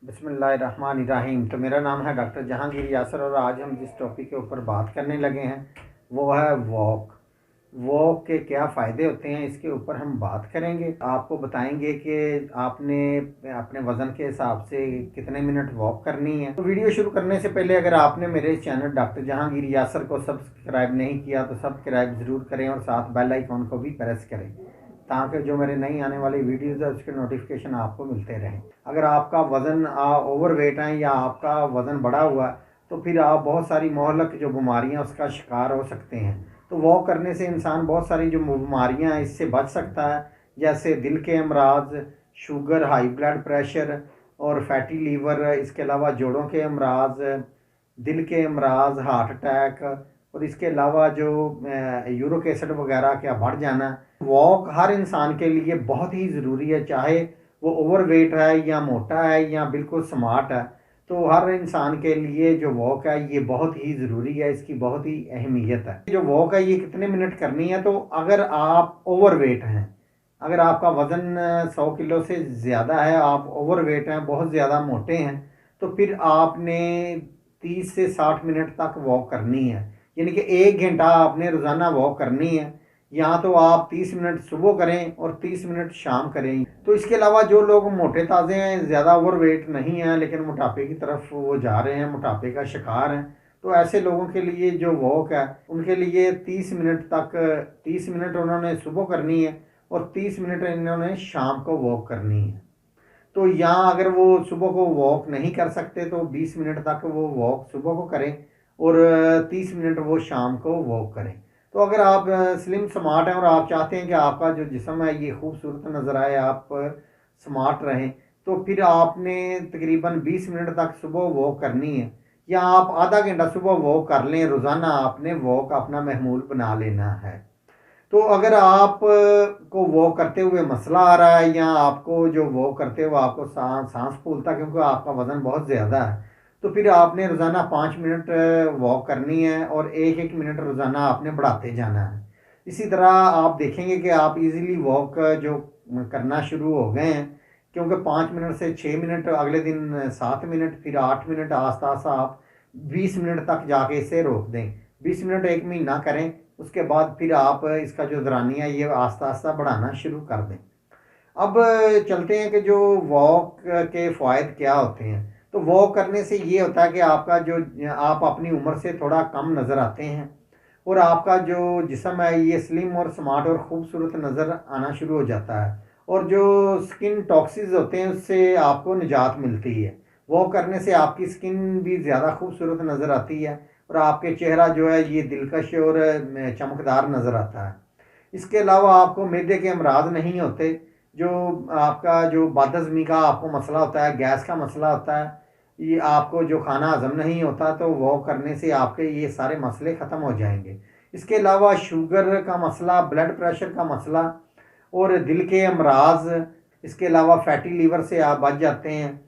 बिस्मिल्लाहिर्रहमानिर्रहीम। तो मेरा नाम है डॉक्टर जहांगीर यासर और आज हम जिस टॉपिक के ऊपर बात करने लगे हैं वो है वॉक के क्या फ़ायदे होते हैं, इसके ऊपर हम बात करेंगे। आपको बताएंगे कि आपने अपने वज़न के हिसाब से कितने मिनट वॉक करनी है। तो वीडियो शुरू करने से पहले अगर आपने मेरे चैनल डॉक्टर जहांगीर यासर को सब्सक्राइब नहीं किया तो सब्सक्राइब ज़रूर करें और साथ बेल आइकॉन को भी प्रेस करें ताकि जो मेरे नई आने वाली वीडियोज़ है उसके नोटिफिकेशन आपको मिलते रहें। अगर आपका वज़न ओवर वेट है या आपका वज़न बढ़ा हुआ है तो फिर आप बहुत सारी मोहलक जो बीमारियां उसका शिकार हो सकते हैं। तो वॉक करने से इंसान बहुत सारी जो बीमारियां हैं इससे बच सकता है, जैसे दिल के अमराज, शुगर, हाई ब्लड प्रेशर और फैटी लीवर। इसके अलावा जोड़ों के अमराज, दिल के अमराज, हार्ट अटैक और इसके अलावा जो यूरिक एसिड वगैरह का बढ़ जाना। वॉक हर इंसान के लिए बहुत ही ज़रूरी है, चाहे वो ओवर वेट है या मोटा है या बिल्कुल स्मार्ट है। तो हर इंसान के लिए जो वॉक है ये बहुत ही ज़रूरी है, इसकी बहुत ही अहमियत है। जो वॉक है ये कितने मिनट करनी है, तो अगर आप ओवर वेट हैं, अगर आपका वज़न 100 किलो से ज़्यादा है, आप ओवर वेट हैं, बहुत ज़्यादा मोटे हैं, तो फिर आपने 30 से 60 मिनट तक वॉक करनी है। यानी कि 1 घंटा आपने रोज़ाना वॉक करनी है। या तो आप 30 मिनट सुबह करें और 30 मिनट शाम करें। तो इसके अलावा जो लोग मोटे ताज़े हैं, ज़्यादा ओवर वेट नहीं हैं लेकिन मोटापे की तरफ वो जा रहे हैं, मोटापे का शिकार हैं, तो ऐसे लोगों के लिए जो वॉक है उनके लिए 30 मिनट उन्होंने सुबह करनी है और 30 मिनट इन्होंने शाम को वॉक करनी है। तो यहाँ अगर वो सुबह को वॉक नहीं कर सकते तो 20 मिनट तक वो वॉक सुबह को करें और 30 मिनट वो शाम को वॉक करें। तो अगर आप स्लिम स्मार्ट हैं और आप चाहते हैं कि आपका जो जिस्म है ये खूबसूरत नज़र आए, आप स्मार्ट रहें, तो फिर आपने तकरीबन 20 मिनट तक सुबह वॉक करनी है। या आप आधा घंटा सुबह वॉक कर लें, रोज़ाना आपने वॉक अपना महमूल बना लेना है। तो अगर आप को वॉक करते हुए मसला आ रहा है या आपको जो वॉक करते हुए आपको सांस फूलता है क्योंकि आपका वज़न बहुत ज़्यादा है, तो फिर आपने रोज़ाना 5 मिनट वॉक करनी है और एक एक मिनट रोज़ाना आपने बढ़ाते जाना है। इसी तरह आप देखेंगे कि आप इजीली वॉक जो करना शुरू हो गए हैं, क्योंकि 5 मिनट से 6 मिनट, अगले दिन 7 मिनट, फिर 8 मिनट, आस्ता आस्ता आप 20 मिनट तक जाके इसे रोक दें। 20 मिनट एक महीना करें, उसके बाद फिर आप इसका जो दौरानिया ये आस्ता आस्ता बढ़ाना शुरू कर दें। अब चलते हैं कि जो वॉक के फ़ायदे क्या होते हैं। तो वॉक करने से ये होता है कि आपका जो आप अपनी उम्र से थोड़ा कम नज़र आते हैं और आपका जो जिस्म है ये स्लिम और स्मार्ट और ख़ूबसूरत नज़र आना शुरू हो जाता है और जो स्किन टॉक्सिस होते हैं उससे आपको निजात मिलती है। वॉक करने से आपकी स्किन भी ज़्यादा खूबसूरत नज़र आती है और आपके चेहरा जो है ये दिलकश और चमकदार नज़र आता है। इसके अलावा आपको मैदे के अमराज नहीं होते, जो आपका जो बदहज़मी का आपको मसला होता है, गैस का मसला होता है, ये आपको जो खाना हज़म नहीं होता, तो वॉक करने से आपके ये सारे मसले ख़त्म हो जाएंगे। इसके अलावा शुगर का मसला, ब्लड प्रेशर का मसला और दिल के अमराज, इसके अलावा फैटी लीवर से आप बच जाते हैं।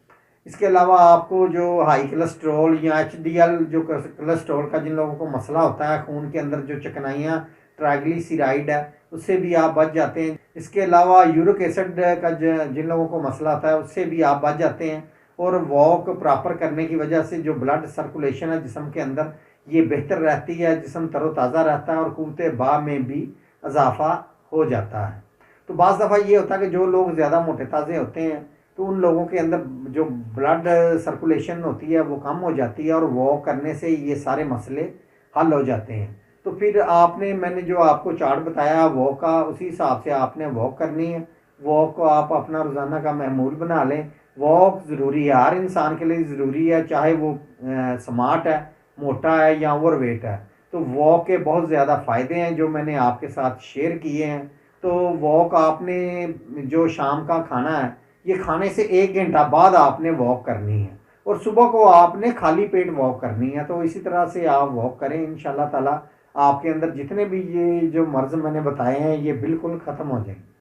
इसके अलावा आपको जो हाई कोलेस्ट्रॉल या एचडीएल जो कोलेस्ट्रॉल का जिन लोगों को मसला होता है, खून के अंदर जो चिकनाइयाँ, ट्राइग्लिसराइड है, उससे भी आप बच जाते हैं। इसके अलावा यूरिक एसिड का जिन लोगों को मसला आता है उससे भी आप बच जाते हैं। और वॉक प्रॉपर करने की वजह से जो ब्लड सर्कुलेशन है जिस्म के अंदर ये बेहतर रहती है, जिस्म तरोताज़ा रहता है और क़ुव्वत बा में भी इजाफा हो जाता है। तो बाज़ दफ़ा ये होता है कि जो लोग ज़्यादा मोटे ताज़े होते हैं तो उन लोगों के अंदर जो ब्लड सर्कुलेशन होती है वो कम हो जाती है और वॉक करने से ये सारे मसले हल हो जाते हैं। तो फिर आपने, मैंने जो आपको चार्ट बताया वॉक का, उसी हिसाब से आपने वॉक करनी है। वॉक को आप अपना रोज़ाना का महमूल बना लें। वॉक ज़रूरी है, हर इंसान के लिए ज़रूरी है, चाहे वो स्मार्ट है, मोटा है या ओवर वेट है। तो वॉक के बहुत ज़्यादा फ़ायदे हैं जो मैंने आपके साथ शेयर किए हैं। तो वॉक आपने जो शाम का खाना है ये खाने से 1 घंटा बाद आपने वॉक करनी है और सुबह को आपने खाली पेट वॉक करनी है। तो इसी तरह से आप वॉक करें, इंशाल्लाह ताला आपके अंदर जितने भी ये जो मर्ज़ मैंने बताए हैं ये बिल्कुल ख़त्म हो जाएंगे।